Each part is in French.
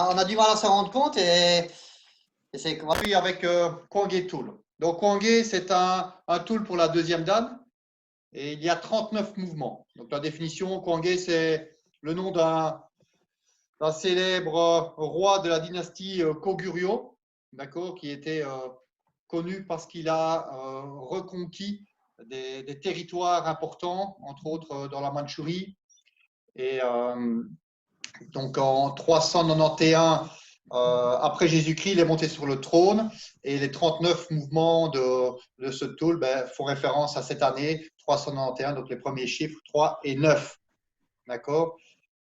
On a du mal à se rendre compte et c'est qu'on va faire avec Kwangé Tool. Donc Kwangé, c'est un tool pour la deuxième dan et il y a 39 mouvements. Donc la définition, Kwangé, c'est le nom d'un célèbre roi de la dynastie Koguryo, d'accord, qui était connu parce qu'il a reconquis des territoires importants, entre autres dans la Mandchourie. Et donc en 391 après Jésus-Christ, il est monté sur le trône et les 39 mouvements de ce tool font référence à cette année 391, donc les premiers chiffres 3 et 9. D'accord,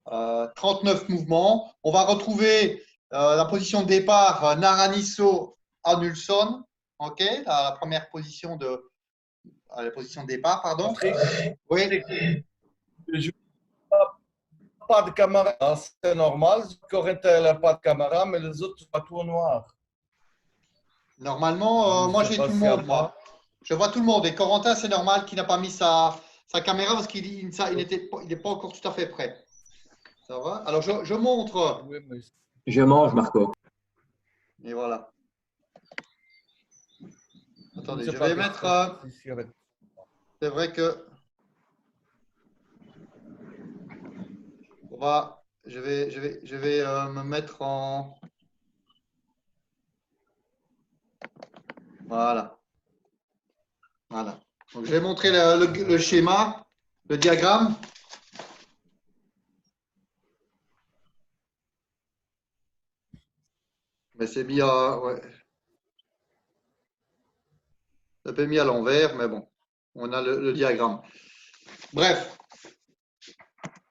39 mouvements. On va retrouver la position de départ Naraniso Anulson, ok, la première position la position de départ, pardon. Patrick, Oui. je pas de caméra, c'est normal. Corentin n'a pas de caméra, mais les autres sont tout noir. Normalement, moi j'ai tout le monde, moi. Je vois tout le monde. Et Corentin, c'est normal qu'il n'a pas mis sa caméra parce qu'il n'est pas encore tout à fait prêt. Ça va? Alors je montre. Oui, mais... Je mange, Marco. Et voilà. Attendez, je pas vais mettre. C'est vrai que. Je vais me mettre en. Voilà. Voilà. Donc, je vais montrer le schéma, le diagramme. Mais c'est mis à. Ouais. C'est pas mis à l'envers, mais bon. On a le diagramme. Bref.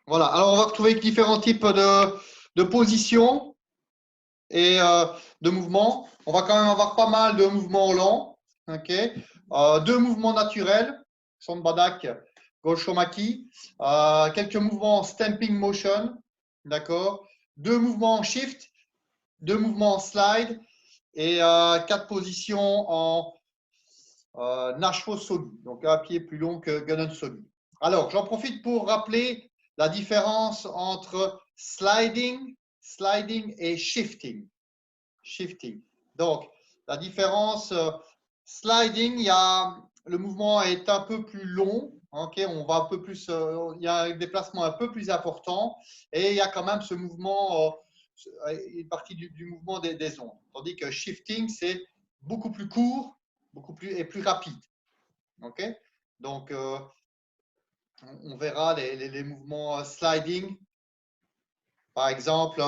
Voilà. Alors, on va retrouver différents types de positions et de mouvements. On va quand même avoir pas mal de mouvements lents. Okay. Deux mouvements naturels. Sonbadak, Golshomaki. Quelques mouvements stamping motion. D'accord. Deux mouvements shift. Deux mouvements slide. Et quatre positions en Nashvo Sogi. Donc un pied plus long que Gunnon Sogi. Alors, j'en profite pour rappeler la différence entre sliding et shifting. Donc, la différence, sliding, le mouvement est un peu plus long, okay, on va un peu plus, il y a un déplacement un peu plus important et il y a quand même ce mouvement, une partie du mouvement des ondes. Tandis que shifting, c'est beaucoup plus court, plus rapide. Okay. Donc, on verra les mouvements sliding. Par exemple,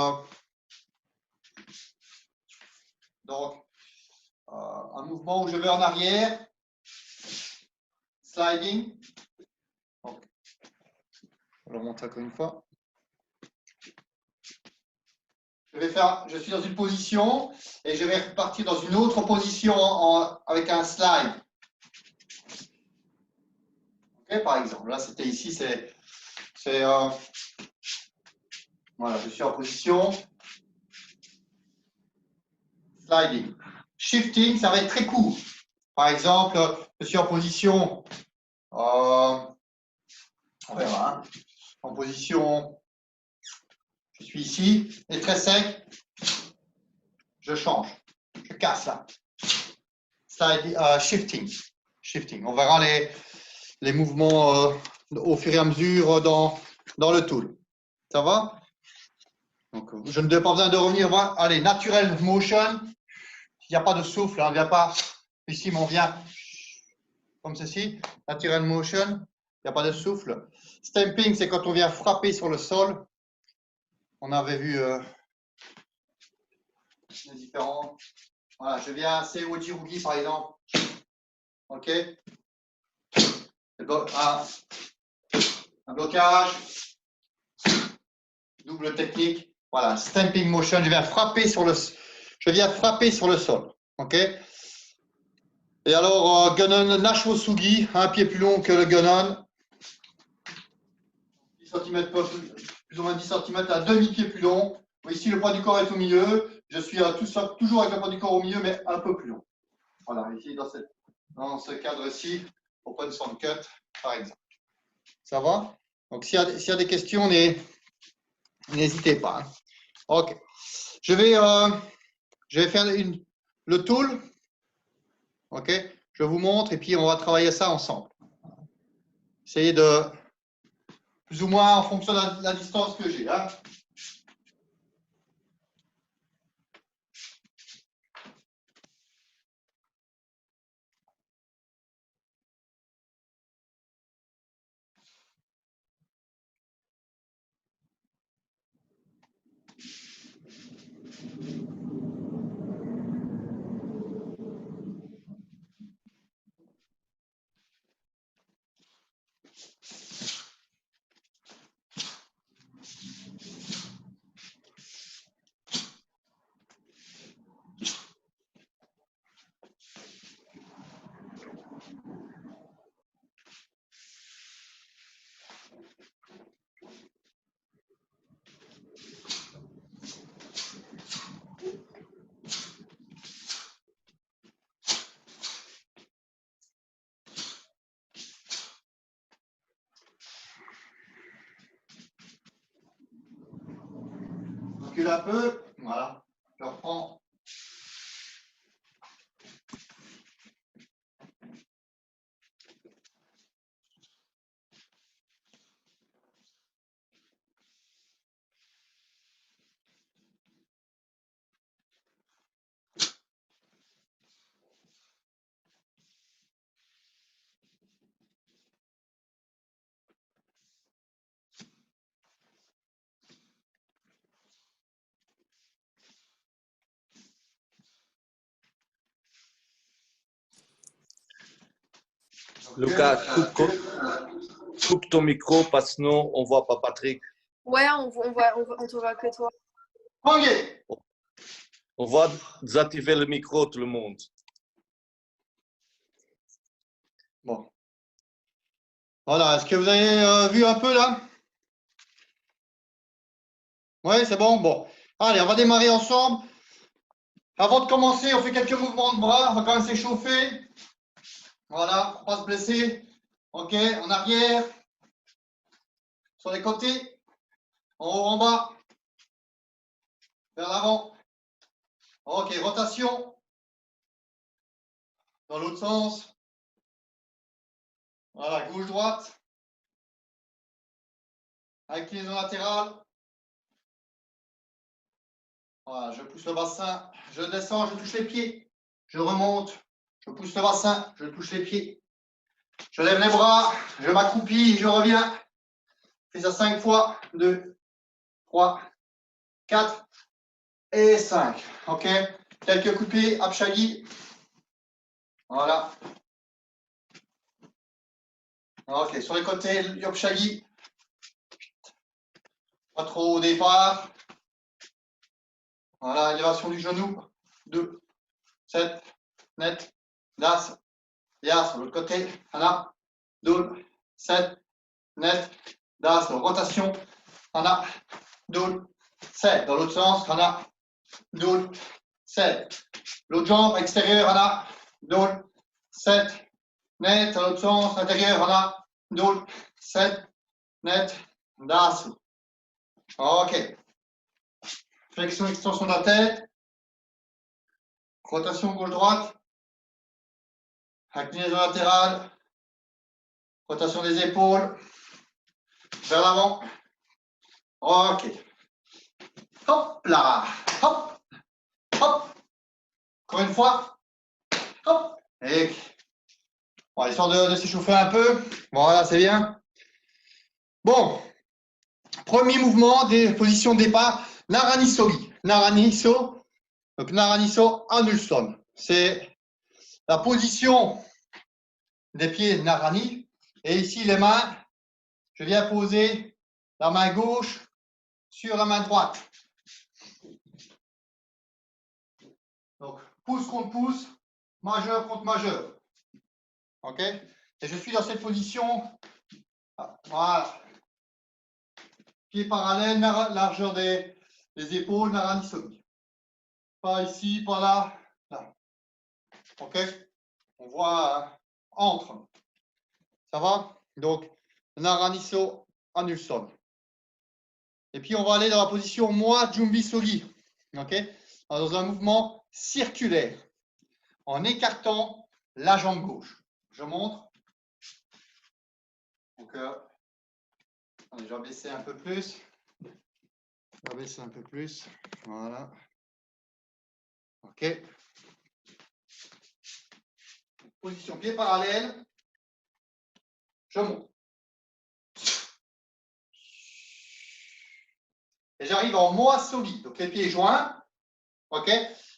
donc, un mouvement où je vais en arrière, sliding. Donc, je vais le remonter encore une fois. Je suis dans une position et je vais repartir dans une autre position avec un slide. Okay, par exemple, là c'était ici, voilà, je suis en position sliding. Shifting, ça va être très court. Par exemple, je suis en position, on verra, hein, en position, je suis ici, et très sec, je change, je casse là. Slide, shifting. On verra les mouvements au fur et à mesure dans le tool. Ça va? Donc, je n'ai pas besoin de revenir voir. Allez, natural motion. Il n'y a pas de souffle, on ne vient pas. Ici, on vient comme ceci. Natural motion, il n'y a pas de souffle. Stamping, c'est quand on vient frapper sur le sol. On avait vu les différents. Voilà, je viens assez au jirugi par exemple. OK. Un blocage. Double technique. Voilà, stamping motion. Je viens frapper sur le sol. OK. Et alors, Gunnon Nashvo Sugi, un pied plus long que le Gunnon. 10 cm, plus ou moins 10 cm, un demi-pied plus long. Ici, le poids du corps est au milieu. Je suis toujours avec le poids du corps au milieu, mais un peu plus long. Voilà, ici, dans ce cadre-ci, open sound cut, par exemple. Ça va? Donc, s'il y a des questions, n'hésitez pas. OK. Je vais faire le tool. OK? Je vous montre et puis on va travailler ça ensemble. Essayez de, plus ou moins en fonction de la distance que j'ai. Hein. Recule un peu. Voilà. Je reprends. Lucas, coupe ton micro parce que sinon on ne voit pas Patrick. Ouais, on te voit que toi. OK. On va désactiver le micro, tout le monde. Bon. Voilà. Est-ce que vous avez vu un peu là? Oui, c'est bon. Bon. Allez, on va démarrer ensemble. Avant de commencer, on fait quelques mouvements de bras. On va quand même s'échauffer. Voilà, pour ne pas se blesser. OK, en arrière. Sur les côtés. En haut, en bas. Vers l'avant. OK, rotation. Dans l'autre sens. Voilà, gauche-droite. Inclinaison latérale. Voilà, je pousse le bassin. Je descends, je touche les pieds. Je remonte. Je pousse le bassin. Je touche les pieds. Je lève les bras. Je m'accroupis. Je reviens. Je fais ça 5 fois. 2, 3, 4 et 5. OK. Quelques coupés. Apshagi. Voilà. OK. Sur les côtés, Yopshagi. Pas trop au départ. Voilà. Élévation du genou. 2, 7, net. Das. Yas. Sur l'autre côté. Voilà. 2, 7, net. Das. Rotation. Voilà. 2, 7. Dans l'autre sens. Voilà. 2, 7. L'autre jambe extérieure. Voilà. 2, 7. Net. Dans l'autre sens. Intérieur. Voilà. 2, 7. Net. Das. OK. Flexion, extension de la tête. Rotation gauche-droite. Inclinaison latérale. Rotation des épaules. Vers l'avant. OK. Hop là. Hop. Hop. Encore une fois. Hop. Et bon, histoire de s'échauffer un peu. Voilà, c'est bien. Bon. Premier mouvement des positions de départ. Naranisogi. Naraniso. Donc Naraniso Anulson. C'est la position des pieds Narani. Et ici, les mains, je viens poser la main gauche sur la main droite. Donc, pouce contre pouce, majeur contre majeur. OK? Et je suis dans cette position. Voilà. Pieds parallèles, largeur des épaules, Naranisogi. Pas ici, pas là, là. OK? On voit entre. Ça va? Donc, Naraniso Anulson. Et puis, on va aller dans la position Moi Jumbi Sogi. OK? Alors, dans un mouvement circulaire, en écartant la jambe gauche. Je montre. Donc, attendez, je vais baisser un peu plus. Je vais baisser un peu plus. Voilà. OK. Position pied parallèle. Je monte. Et j'arrive en moasogi, donc les pieds joints. OK.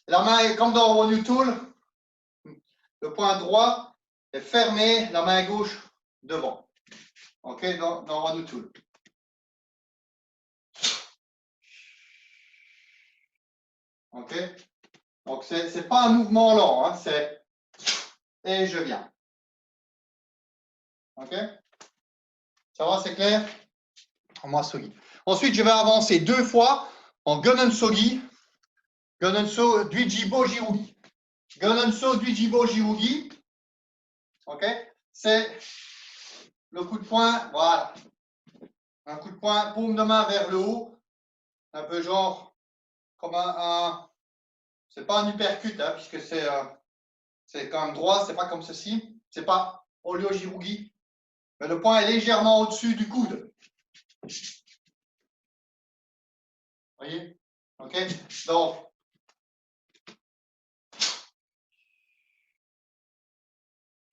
La main est comme dans One Tool. Le poing droit est fermé, la main gauche devant. OK, dans One Tool. OK. Donc, ce n'est pas un mouvement lent, hein, c'est et je viens. OK. Ça va, c'est clair? En moasogi. Ensuite, je vais avancer 2 fois en Gonensogi. Gonenso Duijibo Jirugi. Gonenso Duijibo Jirugi. OK. C'est le coup de poing, voilà. Un coup de poing, paume de main vers le haut. Un peu genre comme c'est pas un uppercut, hein, puisque c'est quand même droit, c'est pas comme ceci. C'est pas Olio Jirugi. Mais le poing est légèrement au-dessus du coude. Vous voyez? OK. Donc,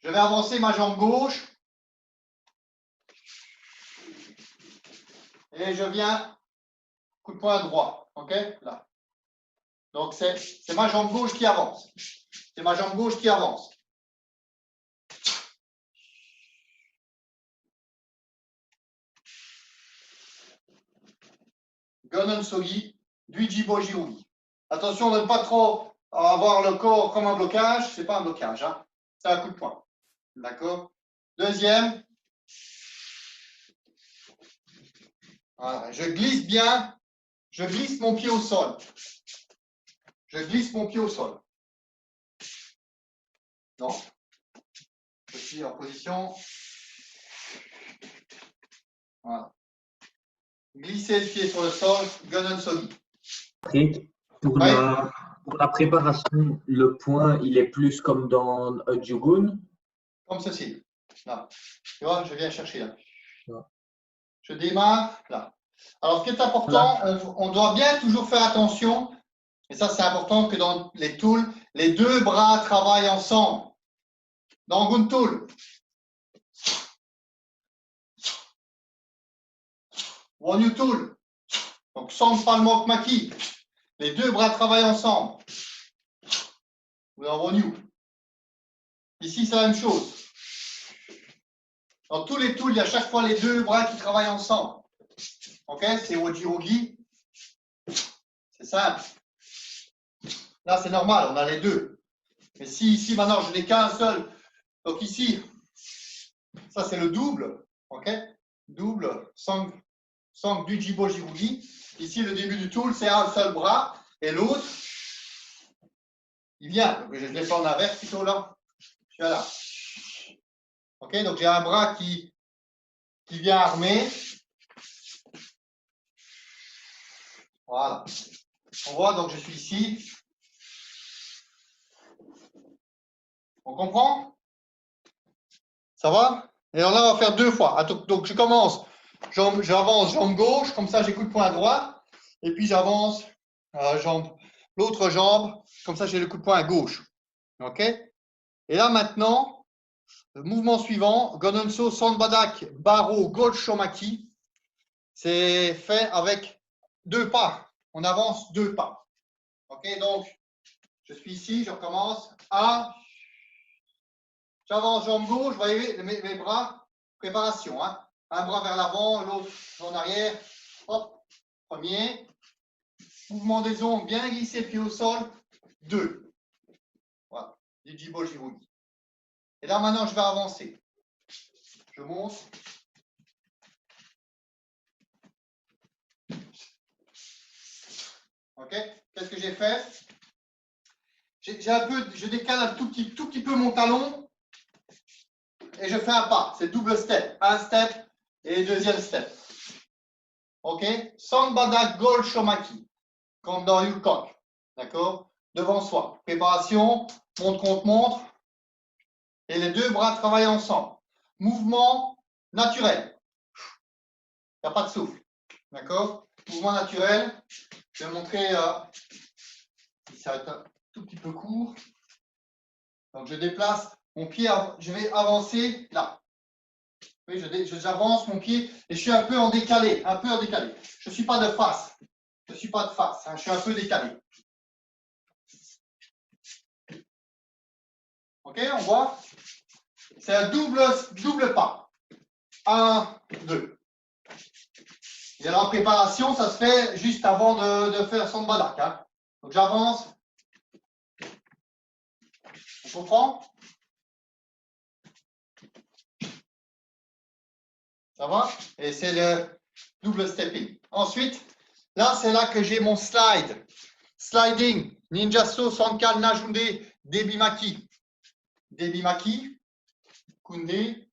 je vais avancer ma jambe gauche. Et je viens, coup de poing droit. OK? Là. Donc, c'est ma jambe gauche qui avance. C'est ma jambe gauche qui avance. Gonensogi, Duijibo Jirugi. Attention de ne pas trop avoir le corps comme un blocage. Ce n'est pas un blocage. Hein. C'est un coup de poing. D'accord? Deuxième. Voilà. Je glisse bien. Je glisse mon pied au sol. Je glisse mon pied au sol. Donc, je suis en position. Voilà. Glisser le pied sur le sol, Gonensogi. Pour la préparation, le point, il est plus comme dans Jugun. Comme ceci. Là. Tu vois, je viens chercher là. Ouais. Je démarre là. Alors, ce qui est important, on doit bien toujours faire attention, et ça c'est important que dans les tools, les deux bras travaillent ensemble. Dans Gun Tool, One Tool, donc sans palmok maki, les deux bras travaillent ensemble. Ou dans One. Ici, c'est la même chose. Dans tous les tools, il y a chaque fois les deux bras qui travaillent ensemble. Ok, c'est Ojirogi. C'est simple. Là, c'est normal, on a les deux. Mais si ici, maintenant, je n'ai qu'un seul, donc ici, ça, c'est le double. Ok, double, sang Dujibo Jirugi. Ici, le début du tool, c'est un seul bras. Et l'autre, il vient. Donc, je descends en inverse plutôt là. Je suis là. Ok, donc j'ai un bras qui vient armé. Voilà. On voit, donc je suis ici. On comprend? Ça va? Et alors là, on va faire 2 fois. Donc je commence, j'avance jambe gauche, comme ça j'ai coup de poing à droite. Et puis j'avance l'autre jambe, comme ça j'ai le coup de poing à gauche. OK? Et là maintenant, le mouvement suivant, Gonenso Sanbadak Baro Golshomaki, c'est fait avec 2 pas. On avance 2 pas. OK? Donc, je suis ici, je recommence. 1. J'avance jambe gauche, vous voyez mes bras, préparation. Hein? Un bras vers l'avant, l'autre en arrière. Hop, premier. Mouvement des ongles, bien glissé, pied au sol. 2. Voilà, Dujibo Jirugi. Et là, maintenant, je vais avancer. Je monte. OK? Qu'est-ce que j'ai fait? Je décale un tout petit peu mon talon. Et je fais un pas. C'est double step. Un step et deuxième step. OK? Sanbadak Golshomaki. Comme dans Yukon. D'accord? Devant soi. Préparation, montre contre montre. Et les deux bras travaillent ensemble. Mouvement naturel. Il n'y a pas de souffle. D'accord? Mouvement naturel. Je vais montrer si ça va être un tout petit peu court. Donc, je déplace mon pied, je vais avancer là. Oui, j'avance mon pied et je suis un peu en décalé, un peu en décalé. Je ne suis pas de face. Je ne suis pas de face, hein, je suis un peu décalé. OK, on voit? C'est un double pas. 1, 2. Et alors, en préparation, ça se fait juste avant de faire son badak. Hein. Donc, j'avance. On comprend? Ça va? Et c'est le double stepping. Ensuite, là, c'est là que j'ai mon slide. Sliding, Ninjaso, Sankan, Najunde, Debimaki. Debimaki, Kunde,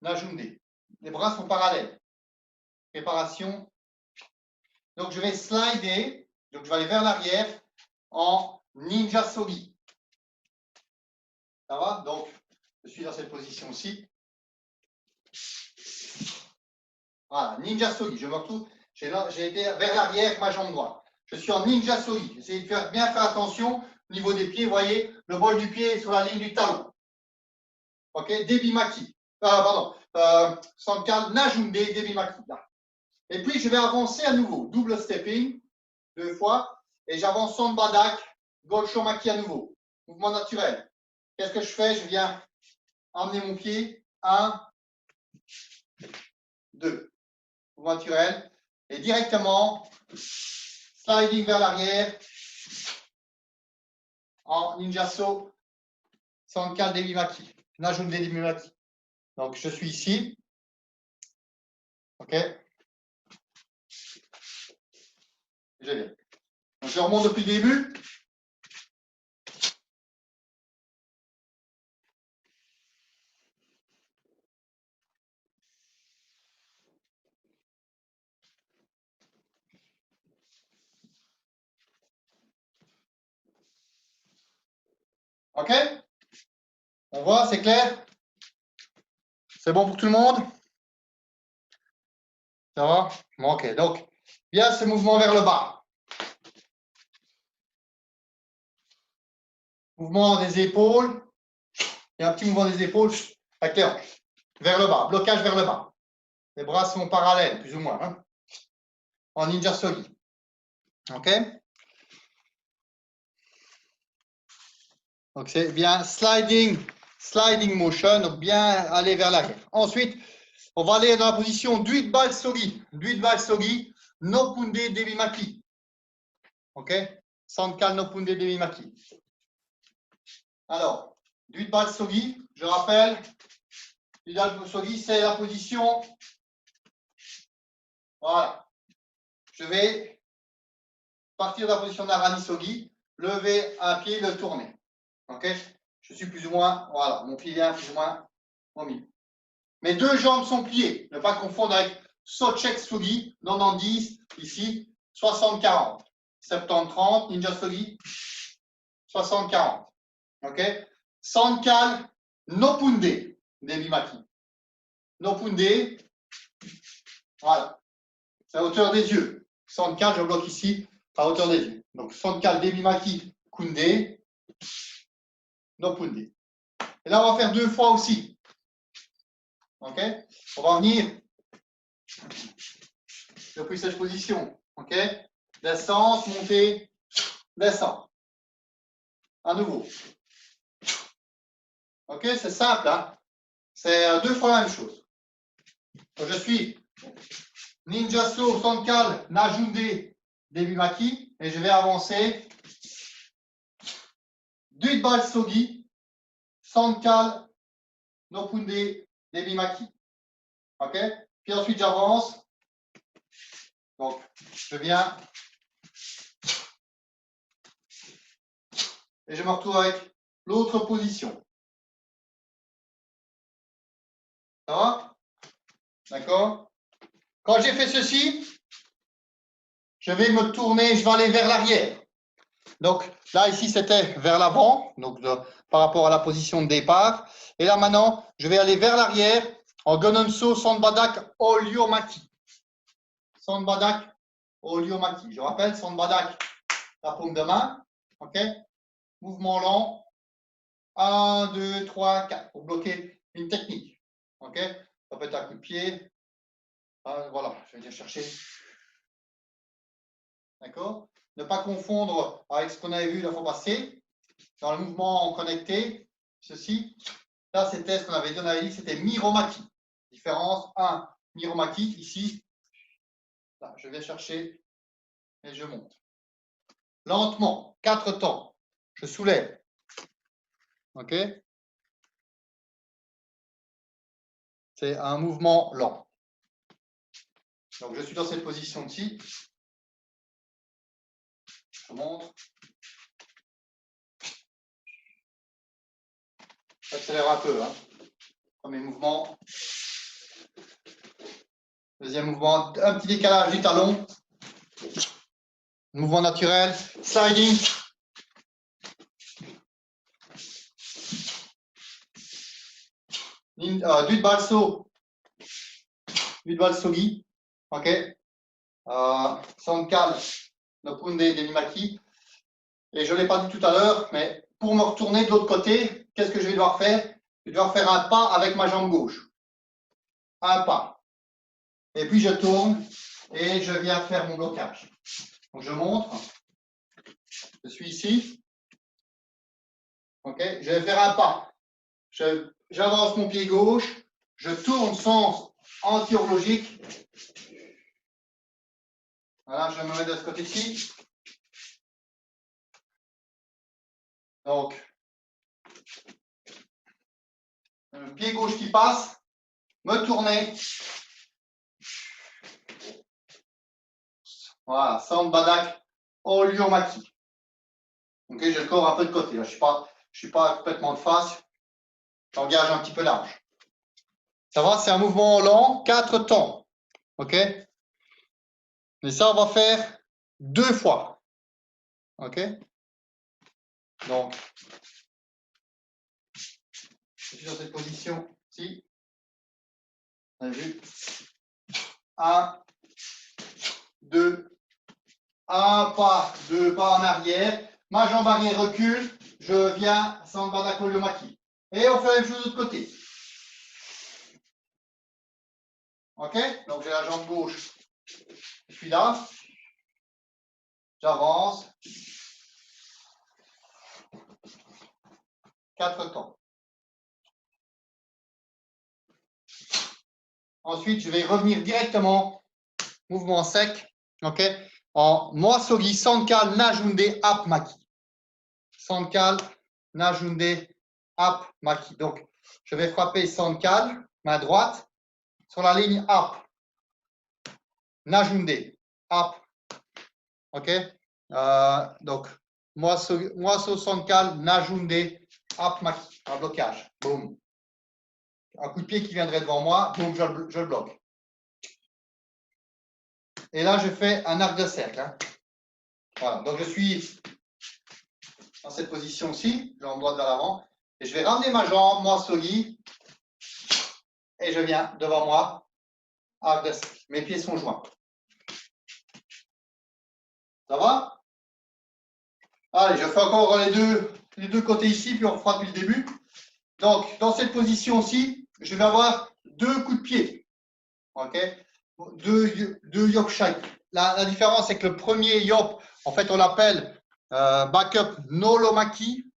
Najunde. Les bras sont parallèles. Préparation. Donc, je vais slider. Donc, je vais aller vers l'arrière en Ninja Sogi. Ça va? Donc, je suis dans cette position-ci. Voilà, Ninja Sogi. Je me retrouve. J'ai été vers l'arrière avec ma jambe droite. Je suis en Ninja Sogi. Essayez de bien faire attention au niveau des pieds. Vous voyez, le bol du pied est sur la ligne du talon. OK? Debimaki. Pardon. Sankan, Najunde, Debimaki. Là. Et puis, je vais avancer à nouveau. Double stepping, 2 fois. Et j'avance son badak, Golshomaki à nouveau. Mouvement naturel. Qu'est-ce que je fais? Je viens emmener mon pied. 1, 2. Mouvement naturel. Et directement, sliding vers l'arrière en Ninjaso, Sankan, Debimaki. Najunde, Debimaki. Donc, je suis ici. OK? Je viens. Donc, je remonte depuis le début. OK? On voit, c'est clair? C'est bon pour tout le monde? Ça va? Bon, OK. Donc, bien ce mouvement vers le bas. Mouvement des épaules. Et un petit mouvement des épaules avec les hanches. Vers le bas. Blocage vers le bas. Les bras sont parallèles, plus ou moins. Hein? En Ninja Sogi. OK? Donc, c'est bien sliding motion. Donc, bien aller vers l'arrière. Ensuite, on va aller dans la position Duitbal Sogi. Duitbal Sogi, Nopunde Debimaki. OK? Sankan Nopunde Debimaki. Alors, Duitbal Sogi, je rappelle, Duitbal Sogi, c'est la position. Voilà. Je vais partir de la position d'Arani Sogi, lever un pied, le tourner. OK? Je suis plus ou moins, voilà, mon pied vient plus ou moins au milieu. Mes deux jambes sont pliées. Ne pas confondre avec Sochek Sogi, 90, ici, 60-40. 70-30, Ninja Sogi, 60-40. OK? Sankan, Nopunde, Debimaki. Nopunde, voilà. C'est à hauteur des yeux. 64, je bloque ici, à hauteur des yeux. Donc 64, Debimaki, Kunde, Nopunde. Et là, on va faire 2 fois aussi. OK? On va venir depuis cette position. OK? Descente, montée, descente. À nouveau. OK? C'est simple. Hein? C'est 2 fois la même chose. Donc, je suis Ninjaso, Sankal, Najunde, Debimaki. Et je vais avancer. Duitbal Sogi, Sankal, Nopunde, Debimaki. OK? Puis ensuite, j'avance. Donc, je viens. Et je me retrouve avec l'autre position. Ça va? D'accord? Quand j'ai fait ceci, je vais me tourner, je vais aller vers l'arrière. Donc là, ici, c'était vers l'avant, donc par rapport à la position de départ. Et là, maintenant, je vais aller vers l'arrière en Gononso Sandbadak Oliomaki. Sandbadak Oliomaki. Je rappelle, Sandbadak, la paume de main. OK? Mouvement lent. 1, 2, 3, 4 pour bloquer une technique. OK? Ça peut être un coup de pied. Voilà, je vais venir chercher. D'accord? Ne pas confondre avec ce qu'on avait vu la fois passée. Dans le mouvement connecté, ceci, là c'était ce qu'on avait dit, on avait dit que c'était Miromaki. Différence 1, Miromaki, ici, là, je vais chercher et je monte. Lentement, 4 temps, je soulève. OK? C'est un mouvement lent. Donc je suis dans cette position-ci. Je montre. J'accélère un peu. Hein. Premier mouvement. Deuxième mouvement, un petit décalage du talon. Mouvement naturel. Sliding. Du balso. Du balsogi. OK. Sankal, Nopunde Denimaki. Et je ne l'ai pas dit tout à l'heure, mais pour me retourner de l'autre côté, qu'est-ce que je vais devoir faire? Je vais devoir faire un pas avec ma jambe gauche. Un pas. Et puis je tourne et je viens faire mon blocage. Donc je montre. Je suis ici. OK. Je vais faire un pas. J'avance mon pied gauche. Je tourne sens anti-horlogique. Voilà, je me mets de ce côté-ci. Donc, le pied gauche qui passe, me tourner. Voilà, Sandbadak Oliomaki. Ok, j'ai le corps un peu de côté. Là. Je ne suis pas complètement de face. J'engage un petit peu large. Ça va, c'est un mouvement lent, 4 temps. OK? Mais ça, on va faire 2 fois. OK? Donc, je suis dans cette position-ci. Vous avez vu? 1, 2, un pas, 2 pas en arrière. Ma jambe arrière recule. Je viens Sandbadak Oliomaki. Et on fait la même chose de l'autre côté. OK? Donc, j'ai la jambe gauche. Je suis là. J'avance. 4 temps. Ensuite, je vais revenir directement, mouvement sec, OK, en Moasogi Sankal Najunde Ap Maki. Sankal Najunde Ap Maki. Donc, je vais frapper Sankal, main droite, sur la ligne Ap. Najunde Ap. OK? Donc, Moaso Sankal Najunde Ap Maki. Un blocage. Boum. Un coup de pied qui viendrait devant moi, boum, je le bloque. Et là, je fais un arc de cercle. Hein. Voilà, donc je suis dans cette position-ci, jambe droite vers l'avant, et je vais ramener ma jambe, moi, sogi, et je viens devant moi, arc de cercle. Mes pieds sont joints. Ça va? Allez, je fais encore les deux côtés ici, puis on refera depuis le début. Donc, dans cette position-ci, je vais avoir 2 coups de pied. OK? Deux yop shake. La différence, c'est que le premier yop, en fait, on l'appelle backup nolomaki.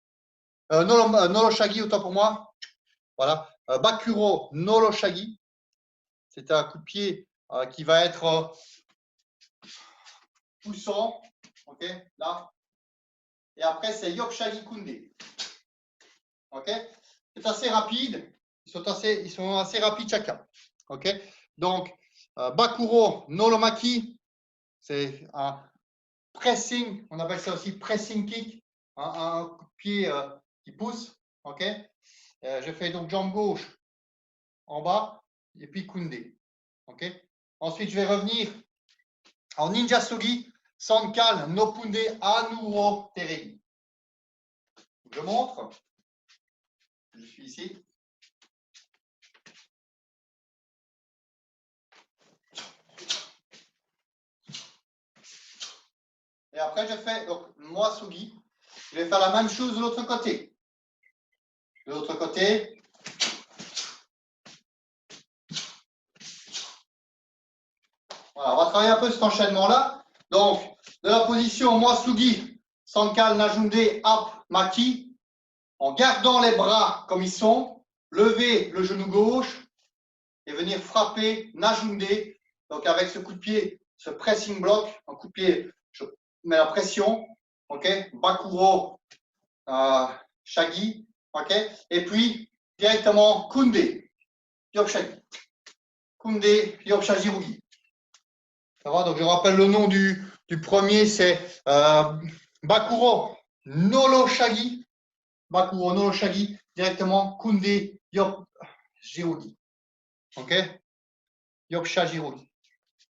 Noloshagi, autant pour moi. Voilà. Bakuro Noloshagi. C'est un coup de pied qui va être poussant. OK? Là. Et après, c'est Yopshagi Kunde. OK? C'est assez rapide. Ils sont assez rapides chacun. OK? Donc, Bakuro Nolomaki, c'est un pressing. On appelle ça aussi pressing kick. Un coup de pied qui pousse. OK? Je fais donc jambe gauche en bas et puis Kunde. OK? Ensuite, je vais revenir en Ninja Sogi Sankal Nopunde Anuro Teregi. Je montre. Je suis ici. Et après, je fais, donc, moi, Sugi, je vais faire la même chose de l'autre côté. De l'autre côté. Voilà, on va travailler un peu cet enchaînement-là. Donc, de la position moi, Sugi, Sankal Najunde Ap Maki, en gardant les bras comme ils sont, lever le genou gauche et venir frapper Najunde. Donc, avec ce coup de pied, ce pressing block, un coup de pied, je mets la pression, ok, Bakuro, Shagi, ok, et puis directement Kunde, Yopshagi, Kunde, Yopshajirugi. Ça va, donc je rappelle le nom du premier, c'est Bakuro Noloshagi, Bakuro Noloshagi, directement Kunde, Yopshajirugi, ok, Yopshajirugi.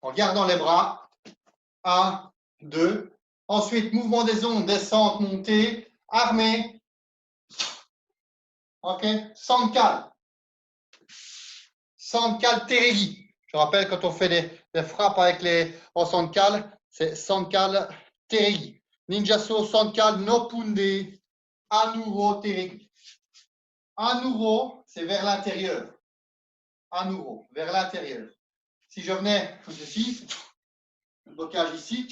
En gardant les bras, 1, 2. Ensuite, mouvement des ondes, descente, montée, armée. OK. Sankal. Sankal Teregi. Je rappelle, quand on fait des frappes avec en Sankal, c'est Sankal Teregi. Ninjaso Sankal Nopunde Anuro Teregi. Anuro, c'est vers l'intérieur. Anuro, vers l'intérieur. Si je venais ici, le blocage ici,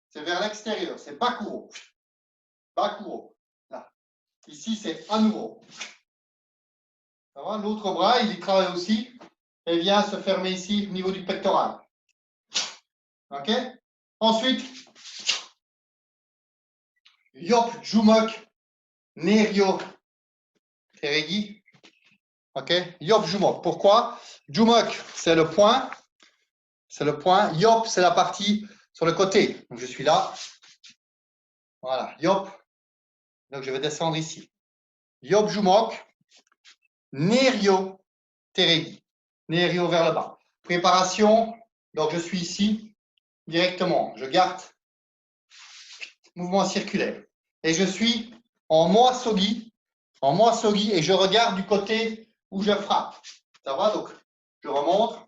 c'est vers l'extérieur, c'est Bakuro. Bakuro. Là. Ici, c'est Anuro. L'autre bras, il y travaille aussi et vient se fermer ici au niveau du pectoral. OK? Ensuite, Yop Jumok Nerio Teregi. OK? Yop Jumok. Pourquoi? Jumok, c'est le point. C'est le point. Yop, c'est la partie sur le côté. Donc, je suis là. Voilà. Yop. Donc, je vais descendre ici. Yop Jumok. Nerio Teregi. Nerio vers le bas. Préparation. Donc, je suis ici directement. Je garde mouvement circulaire. Et je suis en moi sogi et je regarde du côté où je frappe. Ça va? Donc, je remonte.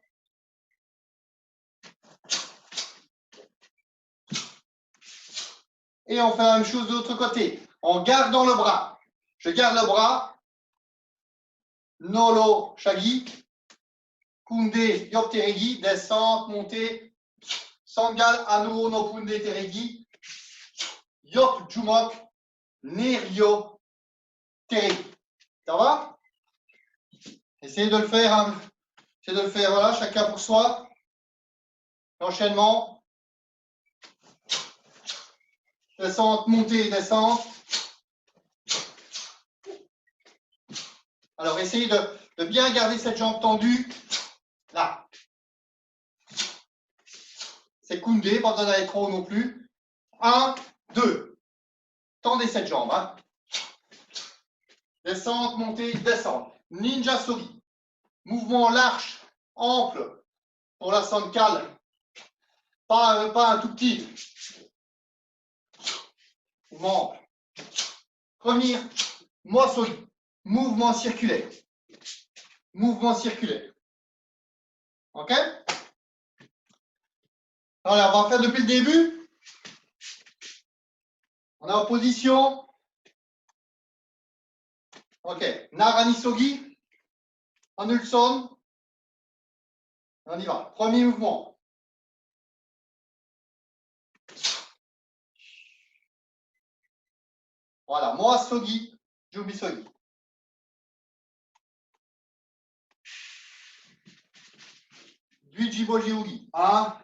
Et on fait la même chose de l'autre côté. En gardant le bras. Je garde le bras. Nolo Shagi. Kunde Yop Teregi. Descente, montée. Sangal Anu no Kunde Teregi. Yop Jumok. Nerio Teregi. Ça va? Essayez de le faire. Hein. Essayez de le faire, voilà, chacun pour soi. L'enchaînement. Descente, montée, descente. Alors, essayez de bien garder cette jambe tendue. Là. C'est Koundé, pas besoin d'aller trop haut non plus. 1, 2. Tendez cette jambe. Hein. Descente, montée, descente. Ninja Sori. Mouvement large, ample pour la Sankal. Pas un tout petit. Mouvement ample. Revenir. Moisori. Mouvement circulaire. Mouvement circulaire. OK? Alors, on va faire depuis le début. On est en position. OK. Naranisogi. Anulson. On y va. Premier mouvement. Voilà. Moi, Sogi. Jubi Sogi. Duijiboji-ugi. 1,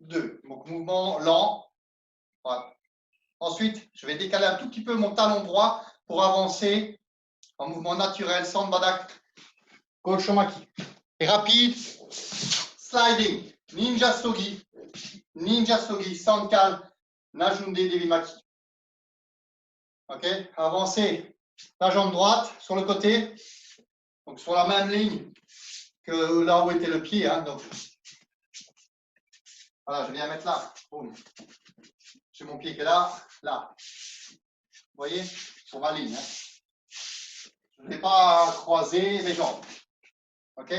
2. Donc, mouvement lent. Voilà. Ensuite, je vais décaler un tout petit peu mon talon droit pour avancer en mouvement naturel, sans badak, Gochomaki. Et rapide, sliding, Ninja Sogi, Sankal, Najunde Devimaki. OK? Avancez la jambe droite sur le côté, donc sur la même ligne que là où était le pied. Hein, donc, Voilà, je viens mettre là. Boum. J'ai mon pied qui est là, là. Vous voyez, sur ma ligne. Hein. Je ne vais pas croiser les jambes. OK?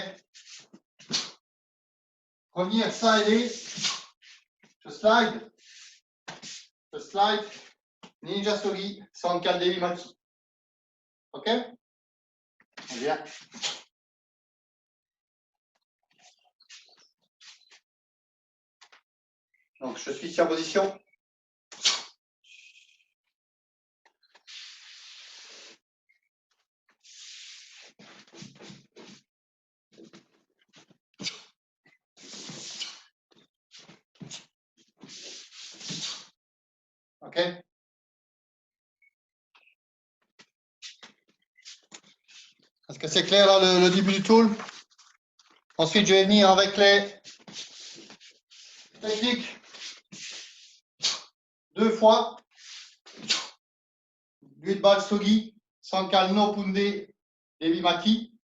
Revenir slider. Je slide. Je slide. Ninja Sogi, Sankal Devi Maki. OK? On vient. Donc, je suis ici en position. OK? Est-ce que c'est clair là le début du tool? Ensuite, je vais venir avec les techniques 2 fois. 8 balles Sogi, Sankal no Punde, Devi Maki.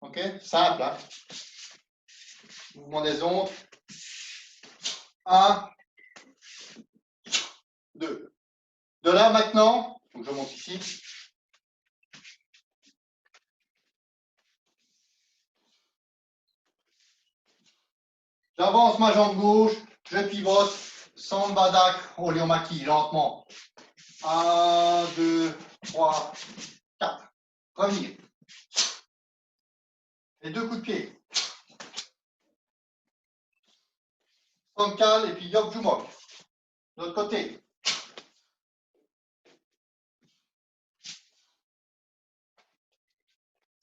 OK? Simple. Hein? Mouvement des ondes. 1, 2. De là maintenant, donc je monte ici. J'avance ma jambe gauche, je pivote, Sambadak, Oliomaki, lentement. 1, 2, 3, 4. Revenir. Et 2 coups de pied. Sankal et puis Yok Jumok. De l'autre côté.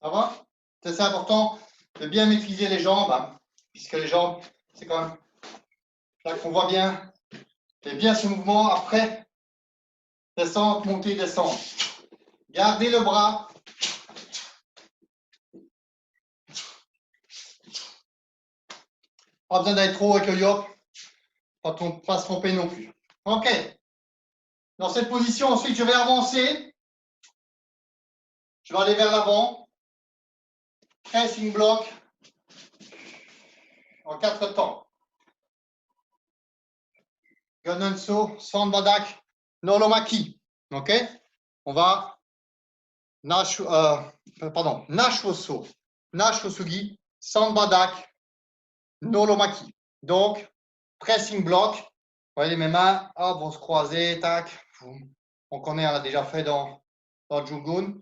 Ça va? C'est important de bien maîtriser les jambes, hein, puisque les jambes, c'est quand même là qu'on voit bien. Et bien ce mouvement après, descente, montée, descente. Gardez le bras. Pas besoin d'être trop avec le yok. Pas se tromper non plus. OK. Dans cette position, ensuite, je vais avancer. Je vais aller vers l'avant. Pressing block. En 4 temps. Gunenso, Sanbadak, Nolomaki. OK. On va Nashoso, Nashosugi, Sanbadak, Nolomaki. Donc, pressing block. Vous voyez mes mains, hop, vont se croiser, tac. On connaît, on l'a déjà fait dans Jungun.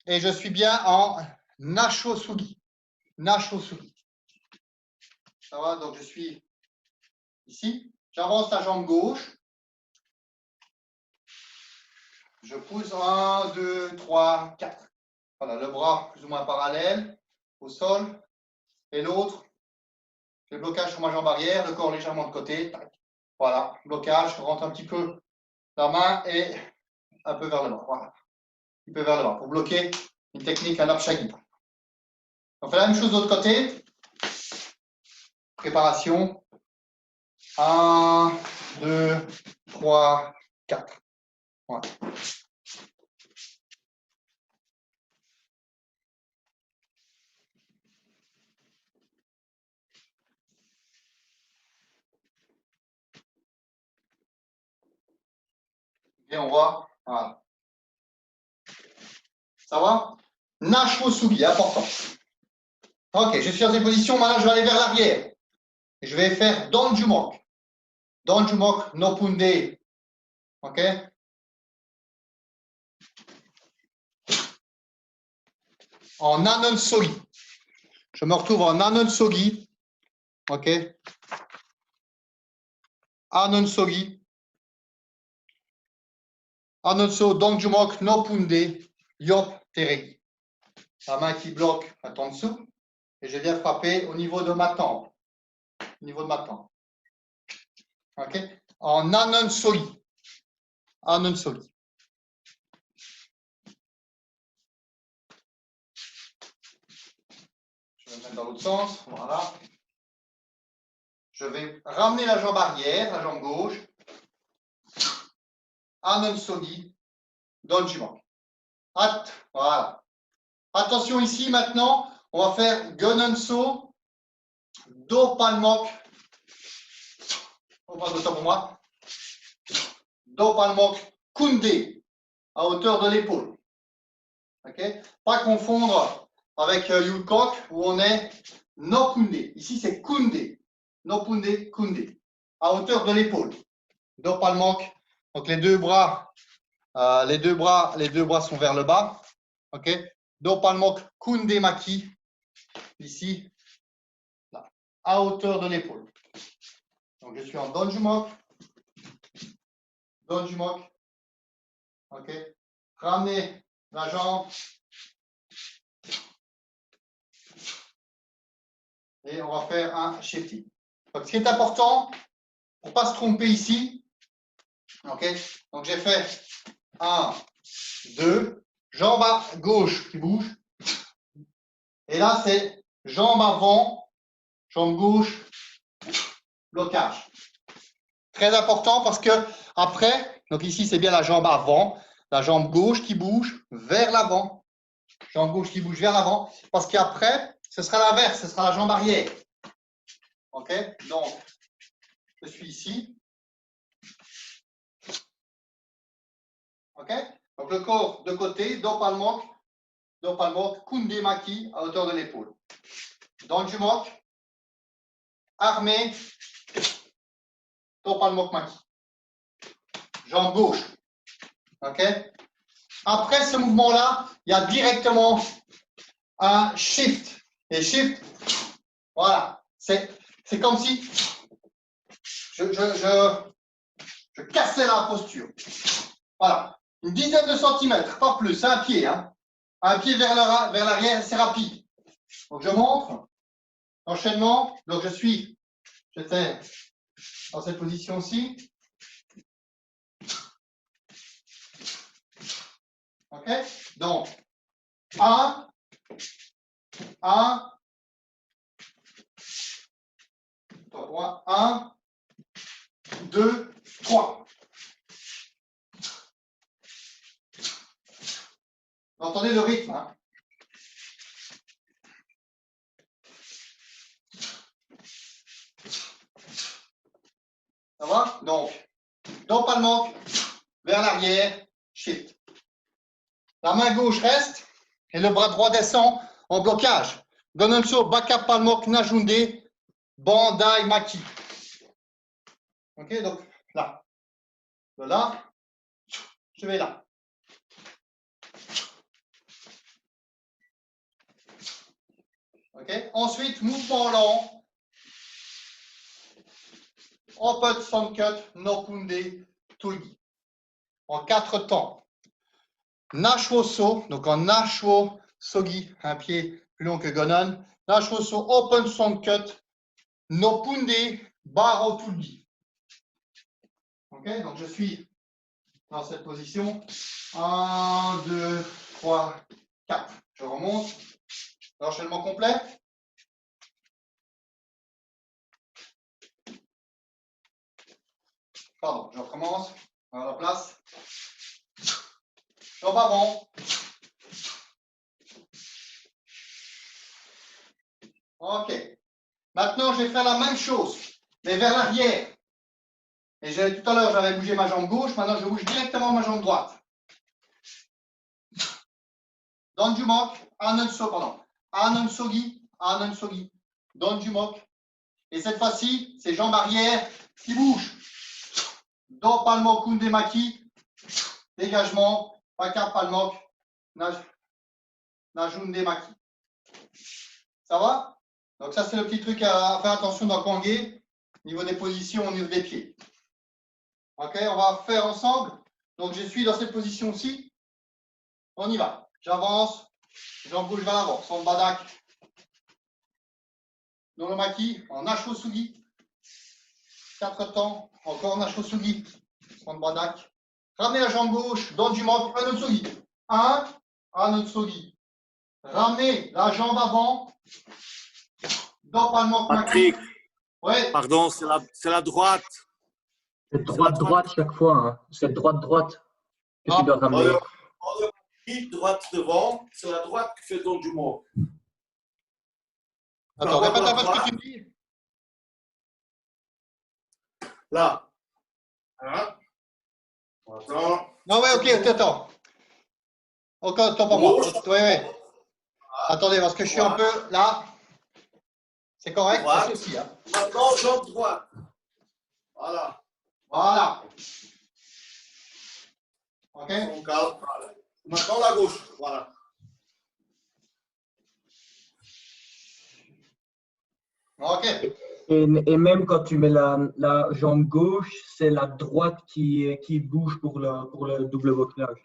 Et je suis bien en Nashosugi. Nashosugi. Ça va, donc je suis ici. J'avance la jambe gauche. Je pousse 1, 2, 3, 4. Voilà, le bras plus ou moins parallèle au sol. Et l'autre, le blocage sur ma jambe arrière, le corps légèrement de côté. Tac. Voilà, blocage, je rentre un petit peu la main et un peu vers le bas. Voilà, un petit peu vers le bas pour bloquer une technique à l'Apshagita. On fait la même chose de l'autre côté. Préparation. 1, 2, 3, 4. Voilà. Et on voit. Voilà. Ça va? Nashosugi, important. Ok, je suis dans une position, maintenant je vais aller vers l'arrière. Je vais faire Donjumok. Donjumok no Punde. Ok? En Anonsogi. Je me retrouve en Anonsogi. Ok? Anonsogi. Anonso Donjumok no Punde. Yop Teregi. La main qui bloque en dessous. Et je viens frapper au niveau de ma tempe. Au niveau de ma tempe. Ok? En Anonsogi. Anonsogi. Je vais me mettre dans l'autre sens. Voilà. Je vais ramener la jambe arrière, la jambe gauche. Anonsogi. Donjumok. Voilà. Attention ici maintenant, on va faire Gunenso, Do Palmok, On prend ça pour moi. Do palmok kunde, à hauteur de l'épaule. Okay? Pas confondre avec Yulkok où on est no kunde. Ici, c'est kunde. No punde, kunde. À hauteur de l'épaule. Do palmok. Donc, les deux bras sont vers le bas. OK? Do palmok kunde maki. Ici, là, à hauteur de l'épaule. Donc, je suis en donjumok. Donjumok. OK? Ramenez la jambe. Et on va faire un shifting. Donc, ce qui est important, pour ne pas se tromper ici, OK? Donc, j'ai fait 1, 2, jambe à gauche qui bouge. Et là, c'est jambe avant, jambe gauche, blocage. Très important parce que après, donc ici, c'est bien la jambe avant, la jambe gauche qui bouge vers l'avant. Jambe gauche qui bouge vers l'avant. Parce qu'après, ce sera l'inverse, ce sera la jambe arrière. OK? Donc, je suis ici. OK? Donc, le corps de côté, do palmok, kunde maki, à hauteur de l'épaule. Donjumok, armé, do palmok maki. Jambe gauche. OK? Après ce mouvement-là, il y a directement un shift. Et shift, voilà. C'est comme si je cassais la posture. Voilà. Une dizaine de centimètres, pas plus. Un pied. Hein. Un pied vers l'arrière, c'est rapide. Donc, je montre. Enchaînement. Donc, j'étais dans cette position-ci. OK? Donc, 1, 2, 3. Vous entendez le rythme, hein? Ça va? Donc, do palmok, vers l'arrière, shift. La main gauche reste et le bras droit descend en blocage. Gononso, baka palmok, najunde, bandai maki. Ok, donc là. De là, je vais là. Ok, ensuite, mouvement lent. Open Sancut, no kunde, tugi. En 4 temps. Nashwo so, donc en Nashwo sogi, un pied plus long que Gonon. Nashwo so, open Sancut, no punde, baro tugi. Ok, donc je suis dans cette position. 1, 2, 3, 4. Je remonte. L'enchaînement complet. Pardon, je recommence. À la place. Jambe avant. OK. Maintenant, je vais faire la même chose, mais vers l'arrière. Et tout à l'heure, j'avais bougé ma jambe gauche. Maintenant, je bouge directement ma jambe droite. Donjumok, Anon Sogi, Donjumok. Et cette fois-ci, c'est jambe arrière qui bouge. Do palmok kunde maki. Dégagement. Paka palmok. Najunde maki. Ça va? Donc ça, c'est le petit truc à faire attention dans Kangé, au niveau des positions, au niveau des pieds. OK, on va faire ensemble. Donc, je suis dans cette position-ci. On y va. J'avance. Jambe gauche vers l'avant. Son badak. Nolomaki. En Nachosugi. 4 temps. Encore Nachosugi. Son badak. Ramenez la jambe gauche. Dans du manque. Un autre sogi. 1. Un autre sogi. Ramenez la jambe avant. Dans pas le manque. Patrick, ouais. Pardon, c'est la droite. C'est droite chaque fois. Hein. C'est droite que tu dois ramener. Droite devant, c'est la droite qui fait don du mot. Attends, répète un peu ce que tu me dis. Là. Hein? Attends. Non, ouais, ok, attends. Encore, attends pour moi. Gauche. Oui, oui. Attendez, parce que je suis un peu là. C'est correct? Droite. C'est aussi, hein. Maintenant, jambe droite. Voilà. Voilà. Ok? On calme. Voilà. Maintenant, la gauche. Voilà. Ok. Et même quand tu mets la jambe gauche, c'est la droite qui bouge pour le double bocage.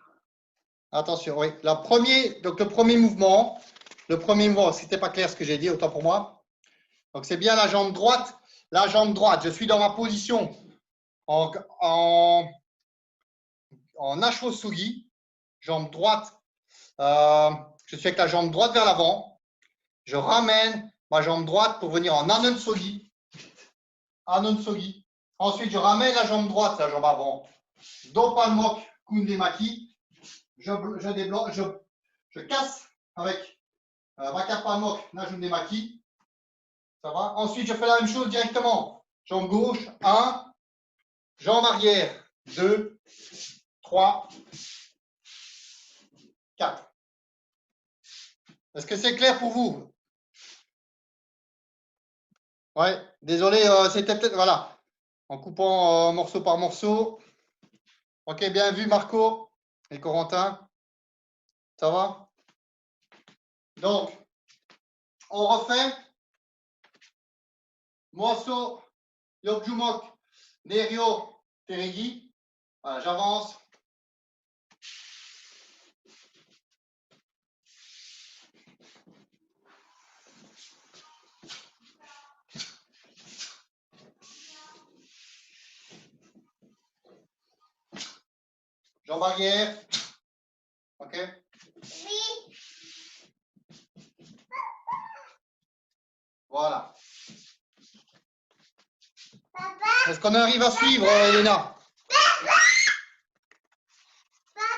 Attention, oui. Donc le premier mouvement, c'était pas clair ce que j'ai dit, autant pour moi. Donc c'est bien la jambe droite. La jambe droite, je suis dans ma position en Ashosugi, jambe droite. Je suis avec la jambe droite vers l'avant. Je ramène ma jambe droite pour venir en Anunsogi. Anunsogi. Ensuite, je ramène la jambe droite, la jambe avant. Dopalmok Kundemaki. Je débloque, je casse avec Vakapalmok Najundemaki. Ça va? Ensuite, je fais la même chose directement. Jambe gauche, 1. Jambe arrière, 2, 3, 4. Est-ce que c'est clair pour vous? Ouais, désolé, c'était peut-être. Voilà. En coupant morceau par morceau. Ok, bien vu, Marco et Corentin. Ça va? Donc, on refait. Mosso, Yokjumok, Nerio, Teregi. Voilà, j'avance. Jambe arrière. Ok? Voilà. Est-ce qu'on arrive à suivre, Elena?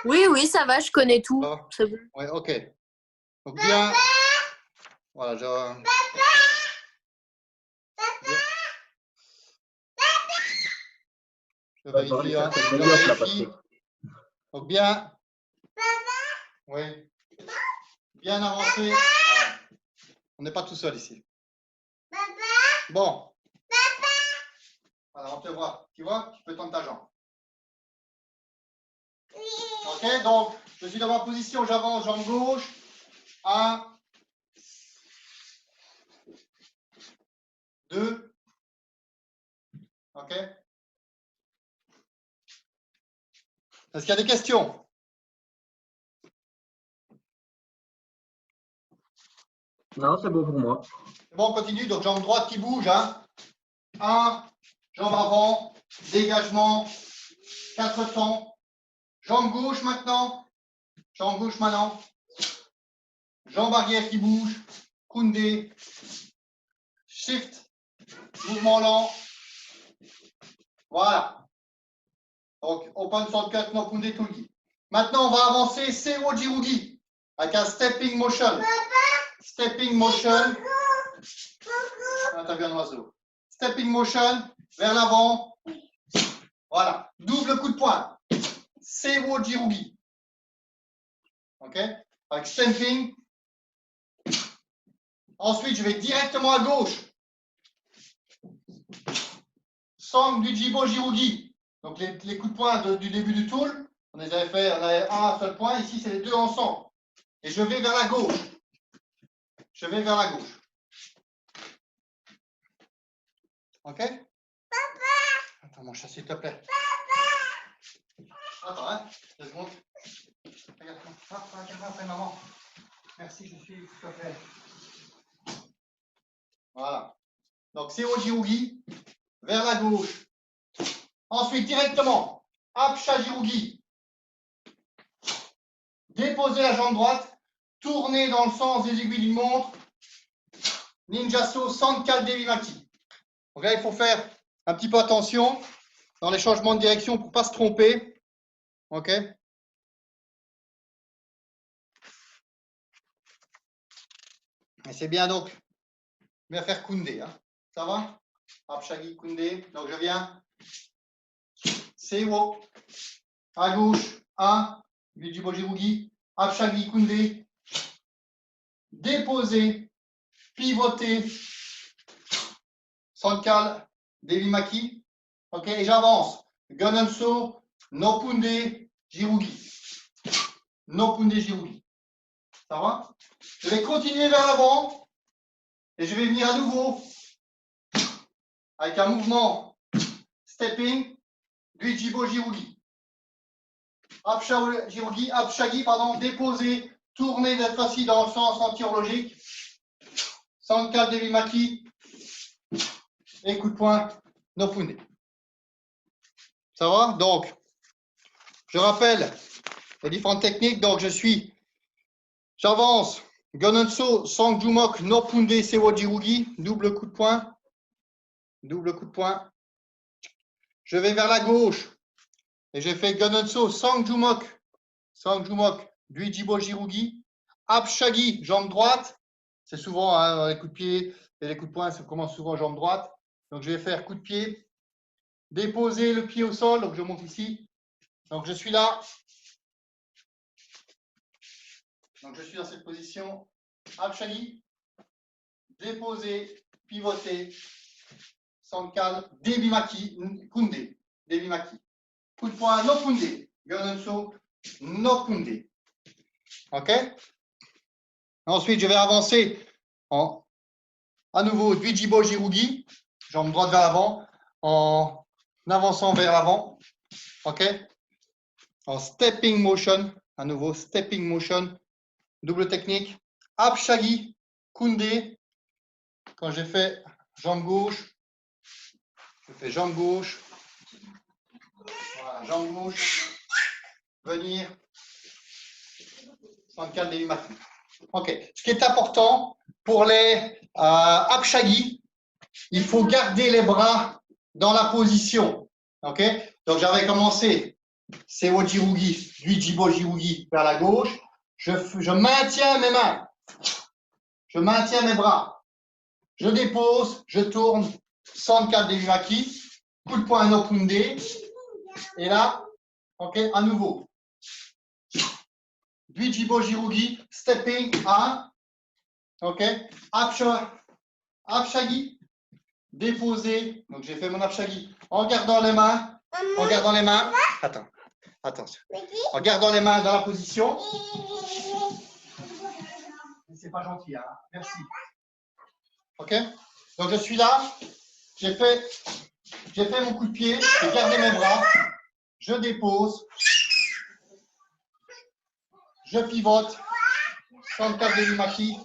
Oui, oui, ça va, je connais tout. Ça va? C'est bon. Oui, ok. Donc bien. Voilà, je vérifie. Hein. Je vérifie. Donc bien. Oui. Bien avancé. Voilà. On n'est pas tout seul ici. Bon. Alors, on te voit. Tu vois? Tu peux tendre ta jambe. Ok, donc je suis dans ma position, j'avance, jambe gauche. 1, 2. Ok? Est-ce qu'il y a des questions? Non, c'est bon pour moi. Bon, on continue. Donc, jambe droite qui bouge. Hein. 1, jambe avant, dégagement, 4 temps. Jambe gauche maintenant. Jambe gauche maintenant. Jambe arrière qui bouge. Kunde. Shift. Mouvement lent. Voilà. Donc, open shortcut no kunde tulgi. Maintenant, on va avancer Sewo Jirugi avec un stepping motion. Stepping motion. Ah, t'as vu un oiseau. Stepping motion vers l'avant. Voilà. Double coup de poing. Sewo Jirugi. OK? Avec stamping. Ensuite, je vais directement à gauche. Sang du Jibo Jirugi. Donc, les coups de poing du début du tool, on les avait fait, on avait un seul point. Ici, c'est les deux ensemble. Et je vais vers la gauche. Je vais vers la gauche. OK? Papa! Attends, mon chat, s'il te plaît. Papa! Attends, hein? 2 secondes. Regarde-moi. Regarde-moi après, maman. Merci, je suis, s'il te plaît. Voilà. Donc, c'est Ojirugi vers la gauche. Ensuite, directement, Apsha Jirugi. Déposez la jambe droite. Tournez dans le sens des aiguilles d'une montre. Ninjaso Sankal Devimaki. Donc là, il faut faire un petit peu attention dans les changements de direction pour ne pas se tromper. OK? Et c'est bien donc, bien faire Kunde. Hein. Ça va? Apshagi Kunde. Donc je viens Sewo. À gauche, 1. Dvijibo Jirugi. Apshagi Kunde. Déposer. Pivoter. Sankal. Devimaki. OK, et j'avance. Gunenso. Nopunde. Jirugi. Nopunde Jirugi. Ça va? Je vais continuer vers l'avant. Et je vais venir à nouveau. Avec un mouvement. Stepping. Dvijibo Jirugi. Apshagi, pardon, déposer, tourner d'être assis dans le sens anti-horlogique. Sankal Devimaki. Et coup de poing, Nopunde. Ça va? Donc, je rappelle les différentes techniques. Donc, j'avance. Gonenso, Sangjumok, Nopunde, Sewo Jirugi. Double coup de poing. Double coup de poing. Je vais vers la gauche. Et j'ai fait Gonenso, Sangjumok, Dvijibo Jirugi, Apshagi, jambe droite. C'est souvent les coups de pied et les coups de poing, ça commence souvent jambe droite. Donc je vais faire coup de pied, déposer le pied au sol. Donc je monte ici. Donc je suis là. Donc je suis dans cette position. Apshagi, déposer, pivoter, Sankal, Devimaki, Kunde, Devimaki. Coup de poing, Nopunde. Gonenso, Nopunde. OK? Ensuite, je vais avancer à nouveau Dvijibo Jirugi, jambe droite vers l'avant, en avançant vers l'avant. OK? En stepping motion, à nouveau stepping motion, double technique. Apshagi, Kunde. Quand j'ai fait jambe gauche, je fais jambe gauche. Voilà, jambe gauche. Venir. Sankal Devimaki. OK. Ce qui est important pour les Apshagi, il faut garder les bras dans la position. OK? Donc j'avais commencé Sewo Jirugi, Dvijibo Jirugi vers la gauche. Je maintiens mes mains. Je maintiens mes bras. Je dépose, je tourne. Sankal Devimaki. Coup de poing Nopunde. Et là, OK, à nouveau. Dvijibo Jirugi, stepping 1. OK. Apshagi, déposer. Donc j'ai fait mon Apshagi en gardant les mains. En gardant les mains. Attention. En gardant les mains dans la position. C'est pas gentil, hein. Merci. OK. Donc je suis là. J'ai fait mon coup de pied. J'ai gardé mes bras. Je dépose. Je pivote. Sankal Devimaki.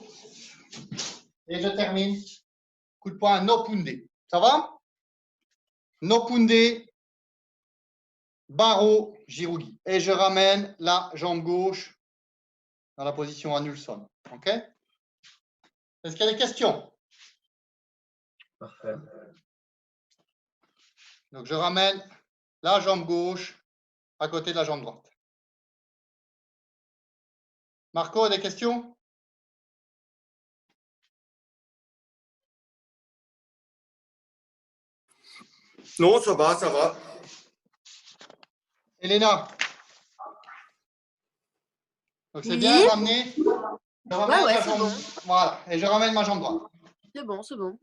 Et je termine. Coup de poing, Nopunde. Ça va? Nopunde, Baro, Jirugi. Et je ramène la jambe gauche dans la position Anulson. OK? Est-ce qu'il y a des questions? Parfait. Donc, je ramène la jambe gauche à côté de la jambe droite. Marco, des questions? Non, ça va, ça va. Elena? Donc, c'est Oui. bien ramené. Je ramène Ouais, ma c'est jambe. bon. Voilà. Et je ramène ma jambe droite. C'est bon, c'est bon.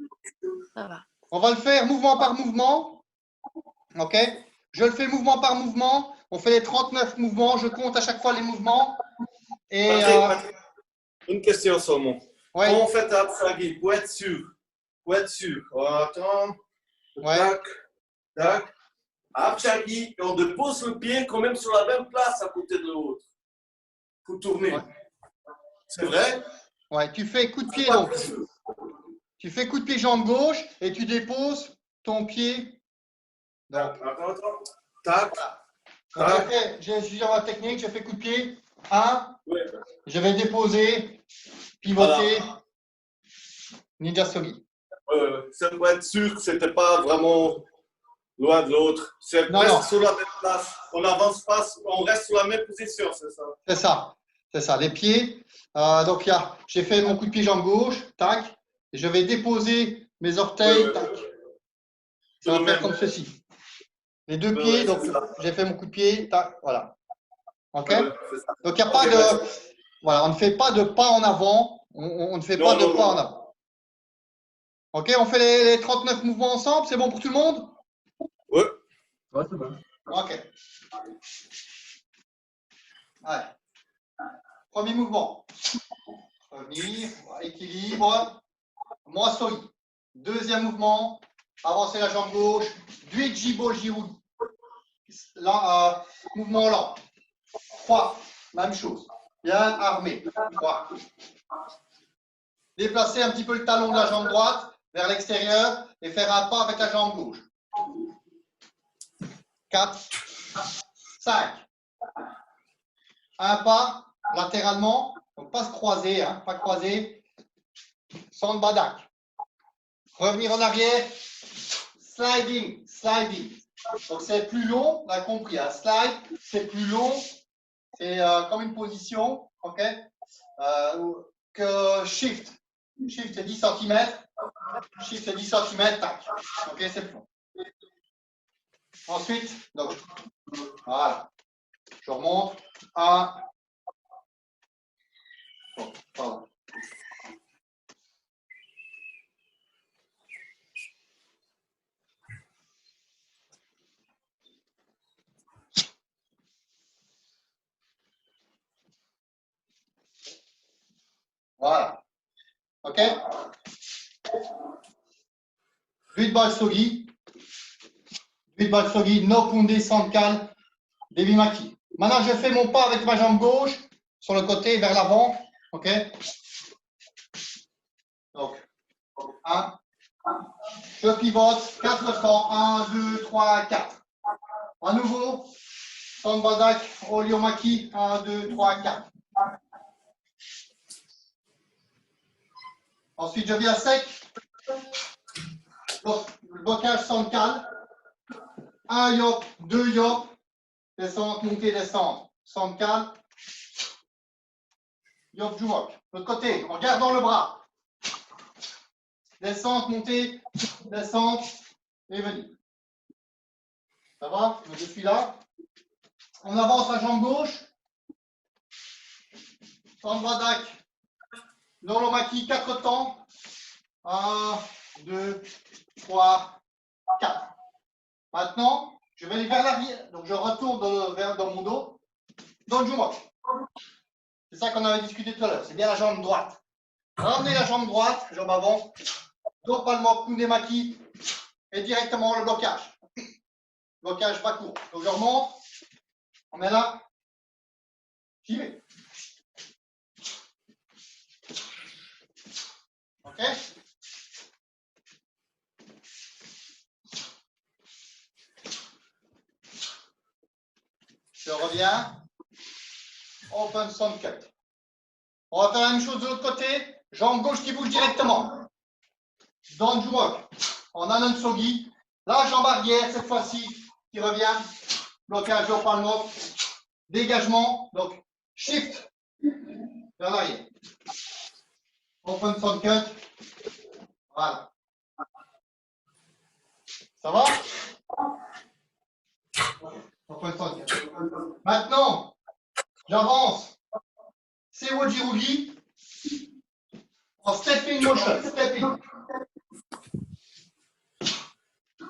Ça va. On va le faire mouvement par mouvement. OK? Je le fais mouvement par mouvement. On fait les 39 mouvements. Je compte à chaque fois les mouvements. Et Patrick, une question seulement. ouais. Quand on fait Apshagi, pour être sûr. Pour être sûr. On attend. Ouais. Tac, tac. Apshagi, et on dépose le pied quand même sur la même place à côté de l'autre. Pour tourner. Ouais. C'est vrai? Ouais, tu fais coup de pied Pas donc. très sûr. Tu fais coup de pied jambe gauche et tu déposes ton pied. Donc, Attends. Tac. donc j'ai suivi ma technique, j'ai fait coup de pied. 1, Ouais. je vais déposer, pivoter, Voilà. Ninja Sogi. C'est pour être sûr que c'était pas vraiment loin de l'autre. C'est Non, presque non. sur la même place. On n'avance pas, on reste sur la même position, c'est ça? C'est ça, c'est ça. Les pieds. Donc, j'ai fait mon coup de pied jambe gauche, tac. Et je vais déposer mes orteils, tac. Ça va faire comme ceci. Les deux Ouais, pieds, ouais, donc c'est ça. j'ai fait mon coup de pied, tac, voilà. OK? Ouais, c'est ça. Donc, il n'y a pas Ok, de. ouais. Voilà, on ne fait pas de pas en avant. On ne fait Non, pas de non, pas non. en avant. OK, on fait les 39 mouvements ensemble. C'est bon pour tout le monde? Ouais. Ouais, c'est bon. OK. Allez. Premier mouvement. Revenir, équilibre. Moisoi. Deuxième mouvement. Avancer la jambe gauche. Duichi Bojirugi. Là, mouvement lent. 3. Même chose. Bien armé. 3. Déplacer un petit peu le talon de la jambe droite vers l'extérieur et faire un pas avec la jambe gauche. 4, 5. Un pas latéralement, donc pas se croiser, hein, pas croiser. Sans badak. Revenir en arrière. Sliding, sliding. Donc c'est plus long, on a compris. Un slide, c'est plus long. C'est comme une position, ok, que shift. Shift, c'est 10 cm. Shift, c'est 10 cm. Tac. Ok, c'est plus long. Ensuite, donc, voilà. Je remonte. 1. Oh, pardon. Voilà. OK? 8 balles sogi. 8 balles sogi, no punde sankal, Devi Maki. Maintenant, je fais mon pas avec ma jambe gauche sur le côté vers l'avant. OK? Donc, 1. Je pivote 4 temps. 1, 2, 3, 4. À nouveau, Sanbadak, Oliomaki. 1, 2, 3, 4. Ensuite, je viens sec. Le blocage Sankal. 1 yop, 2 yop. Descente, montée, descente. Sankal. Yop Jumok. L'autre côté, en gardant le bras. Descente, montée, descente et venir. Ça va? Je suis là. On avance la jambe gauche. Sanbadak. Nolomaki, 4 temps. 1, 2, 3, 4. Maintenant, je vais aller vers l'arrière. Donc, je retourne dans mon dos. Dans le Jumok. C'est ça qu'on avait discuté tout à l'heure. C'est bien la jambe droite. Ramenez la jambe droite, jambe avant. Dopalement, Kundemaki. Et directement le blocage. Blocage pas court. Donc, je remonte. On est là. J'y vais. OK? Je reviens. Open Sun Cut. On va faire la même chose de l'autre côté. Jambe gauche qui bouge directement. Dans le Jumok. En Anansogi. La jambe arrière, cette fois-ci, qui revient. Blocage au palmo. Dégagement. Donc, shift vers l'arrière. Open Sun Cut. Voilà. Ça va? Open Sun Cut. Maintenant, j'avance. C'est Wojirugi. En stepping motion. Stepping.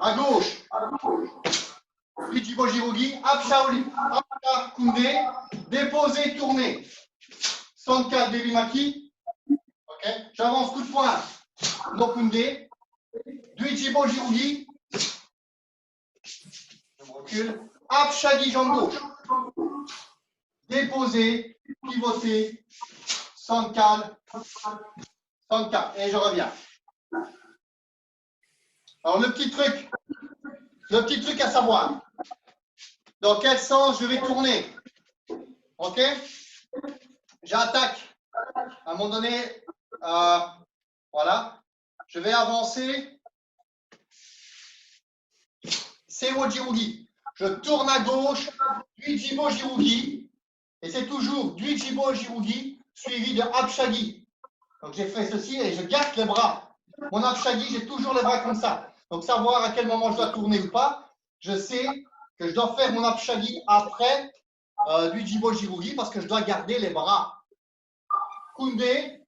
À gauche. Ichibo Jirugi, Abshaoli, Abka Kunde, déposer, tourner. Sanka Devimaki. Ok. J'avance coup de poing. No Kunde. Duichibo Jirugi. Je me recule. Abshagi, jambe gauche. Déposer, pivoter. Sankal. Sankal. Et je reviens. Alors le petit truc à savoir. Dans quel sens je vais tourner? OK? J'attaque. À un moment donné, voilà. Je vais avancer. Sewo Jirugi. Je tourne à gauche. Duichibo Jirugi. Et c'est toujours Duichibo Jirugi suivi de Abshagi. Donc j'ai fait ceci et je garde les bras. Mon Abshagi, j'ai toujours les bras comme ça. Donc savoir à quel moment je dois tourner ou pas, je sais que je dois faire mon apshagi après du jibo jirugi parce que je dois garder les bras. Koundé,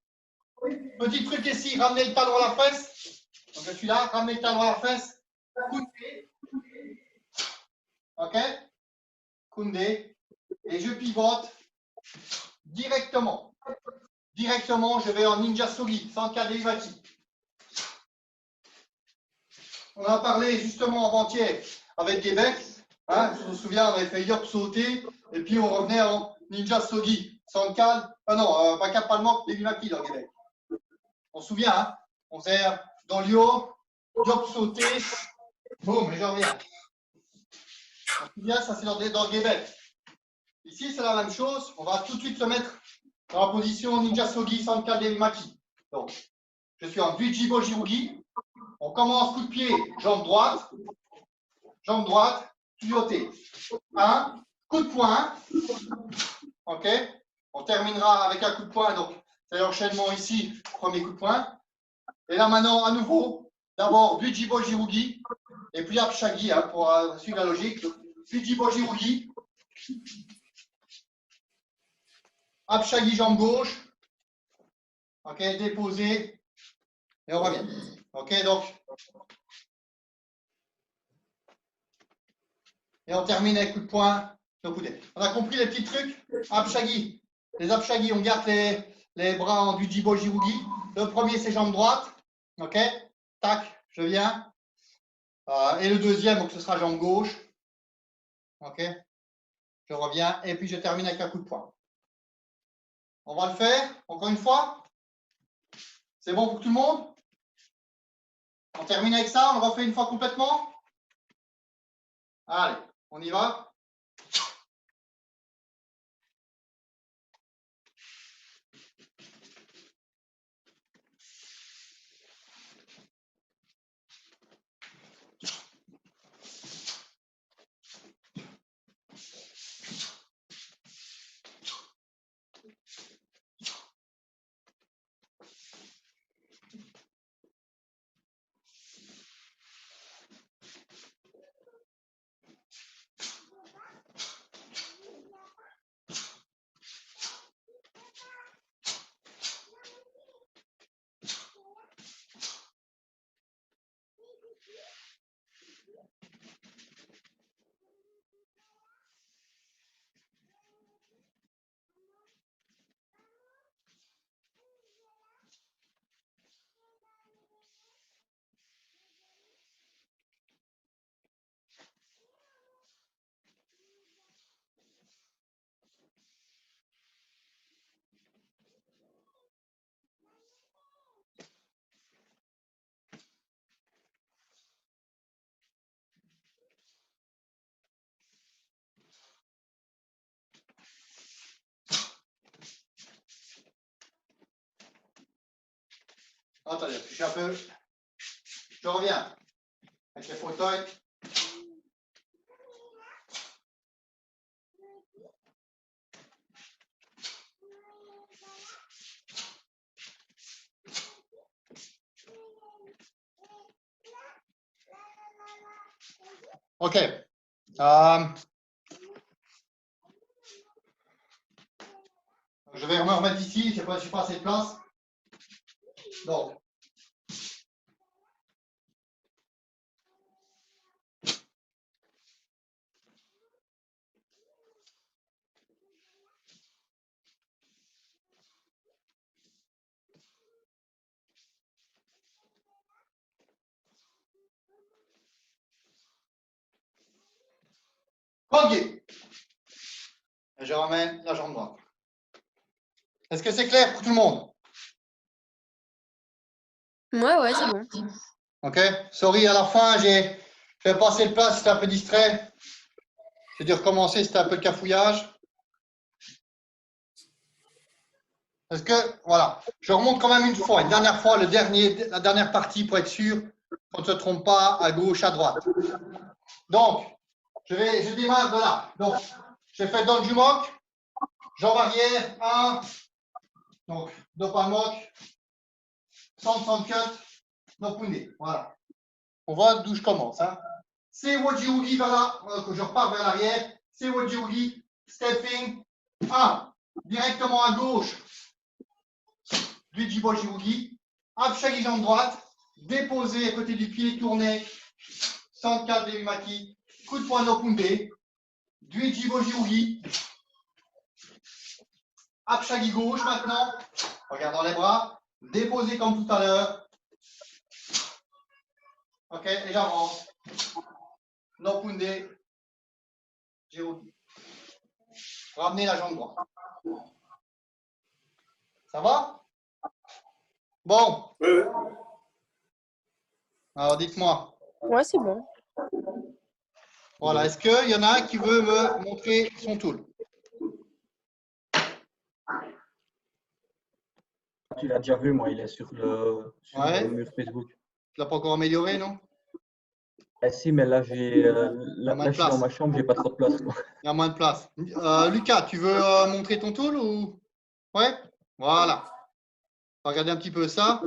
petit truc ici, ramener le talon à la fesse. Donc je suis là, ramener le talon à la fesse. Koundé. OK? Koundé. Et je pivote directement. Directement, je vais en ninja sogi, sans kadevati. On a parlé justement avant-hier avec Québec. Hein, je me souviens, on avait fait yop sauter et puis on revenait en ninja sogi, sans kal. Ah non, pas kapalmok, devimaki dans Québec. On se souvient, hein, on faisait dans l'yo, yop sauter, boum, et je reviens. On se souvient, ça c'est dans le Québec. Ici, c'est la même chose. On va tout de suite se mettre dans la position ninja sogi, sans kal devimaki. Donc, je suis en Dujibo Jirugi. On commence coup de pied, jambe droite, tuyauté. 1, coup de poing. OK. On terminera avec un coup de poing. Donc, c'est l'enchaînement ici, premier coup de poing. Et là, maintenant, à nouveau, d'abord du Jibo Jirugi et puis Apshagi, hein, pour suivre la logique. Puis Jibo Jirugi. Apshagi, jambe gauche. OK, déposé. Et on revient. OK, donc. Et on termine avec coup de poing. On a compris les petits trucs? Apshagi. Les Apshagi, on garde les bras en du Jibo Jirugi. Le premier, c'est jambe droite. OK? Tac, je viens. Et le deuxième, donc ce sera jambe gauche. OK? Je reviens. Et puis, je termine avec un coup de poing. On va le faire encore une fois. C'est bon pour tout le monde? On termine avec ça. On le refait une fois complètement. Allez, on y va. Attendez, je suis un peu. Je reviens avec les fauteuils. OK. Je vais me remettre ici. Je n'ai pas assez de place. Donc. OK. Et je ramène la jambe droite. Est-ce que c'est clair pour tout le monde? Ouais, c'est bon. OK. Sorry, à la fin, j'ai passé le plat, c'était un peu distrait. J'ai dû recommencer, c'était un peu de cafouillage. Parce que, voilà, je remonte quand même une fois, une dernière fois, la dernière partie pour être sûr qu'on ne se trompe pas à gauche, à droite. Donc, je démarre de là. Donc, j'ai fait dans le jumok, jambe arrière, 1, donc, dopamok, 100 cut, no punde. Voilà. On voit d'où je commence. Hein. C'est Wajirugi vers là, que je repars vers l'arrière. C'est Wajirugi, stepping. 1. Directement à gauche du Jibojirugi. Apshagi jambe droite. Déposé à côté du pied, tourné. 104 de Maki. Coup de poing Nopunde. Du Jibojirugi. Apshagi gauche maintenant. Regardant les bras. Déposé comme tout à l'heure. Ok, et j'avance. Nopunde. Jirugi. Ramenez la jambe droite. Ça va? Bon. Oui, oui. Alors, dites-moi. Ouais, c'est bon. Voilà. Est-ce qu'il y en a un qui veut me montrer son tool? Tu l'as déjà vu, moi, il est sur Ouais. le mur Facebook. Tu l'as pas encore amélioré, non? Eh si, mais là, moins de je suis dans place. ma chambre, j'ai pas trop de place, quoi. Il y a moins de place. Lucas, tu veux montrer ton tool ou? Ouais? Voilà. On va regarder un petit peu ça.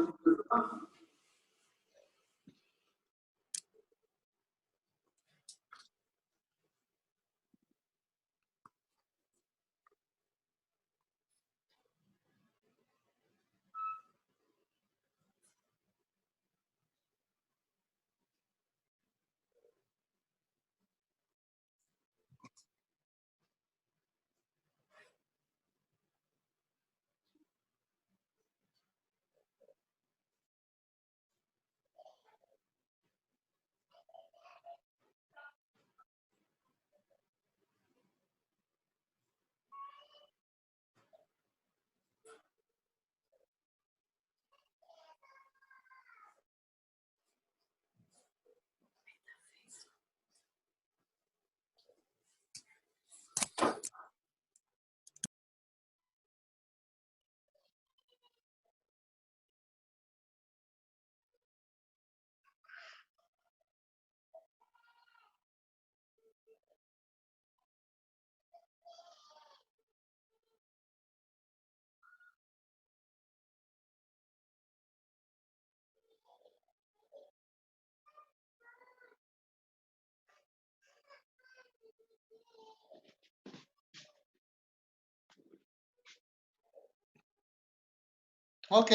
Ok.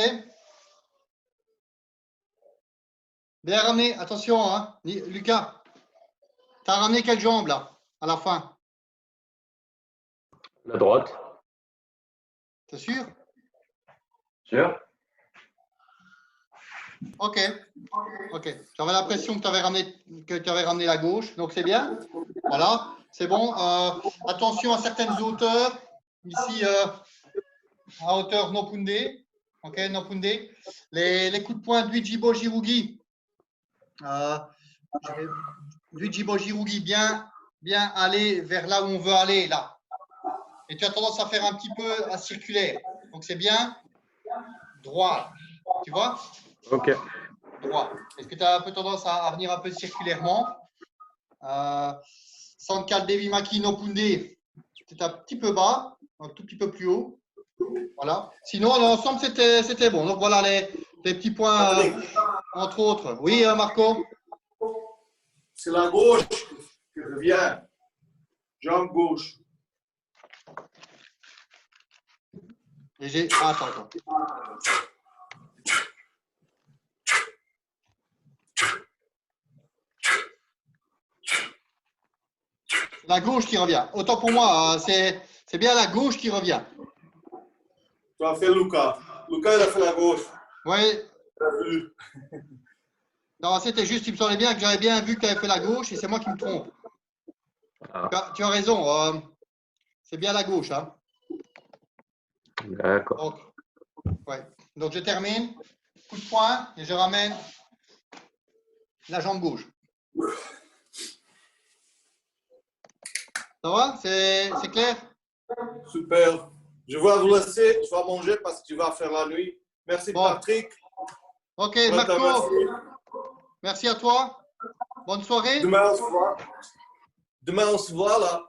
Bien ramené. Attention, hein. Lucas, tu as ramené quelle jambe là, à la fin? La droite. T'es sûr? Sûr? Ok. Ok. J'avais l'impression que tu avais ramené la gauche, donc c'est bien. Voilà, c'est bon. Attention à certaines hauteurs. Ici, à hauteur Nopunde. Ok, Nopunde. Les coups de poing d'Uijibo Jirugi. D'Uijibo Jirugi, bien aller vers là où on veut aller, là. Et tu as tendance à faire un petit peu à circulaire. Donc c'est bien droit. Tu vois? Ok. Droit. Est-ce que tu as un peu tendance à venir un peu circulairement? Sankal Devi Maki Nopunde, c'est un petit peu bas, un tout petit peu plus haut. Voilà. Sinon, l'ensemble, c'était bon. Donc voilà les petits points, entre autres. Oui, Marco? C'est la gauche qui revient. Jambe gauche. Et attends. La gauche qui revient. Autant pour moi, c'est bien la gauche qui revient. Tu as fait Lucas. Lucas, il a fait la gauche. Oui. Tu as vu. Non, c'était juste, il me semblait bien que j'avais bien vu que tu avais fait la gauche et c'est moi qui me trompe. Ah. Tu as raison. C'est bien la gauche. Hein. D'accord. Donc, je termine. Coup de poing et je ramène la jambe gauche. Ça va? C'est clair? Super. Je vais vous laisser. Tu vas manger parce que tu vas faire la nuit. Merci, Bon. Patrick. Ok, Ouais, Marco. Merci à toi. Bonne soirée. Demain, on se voit. Demain, on se voit là.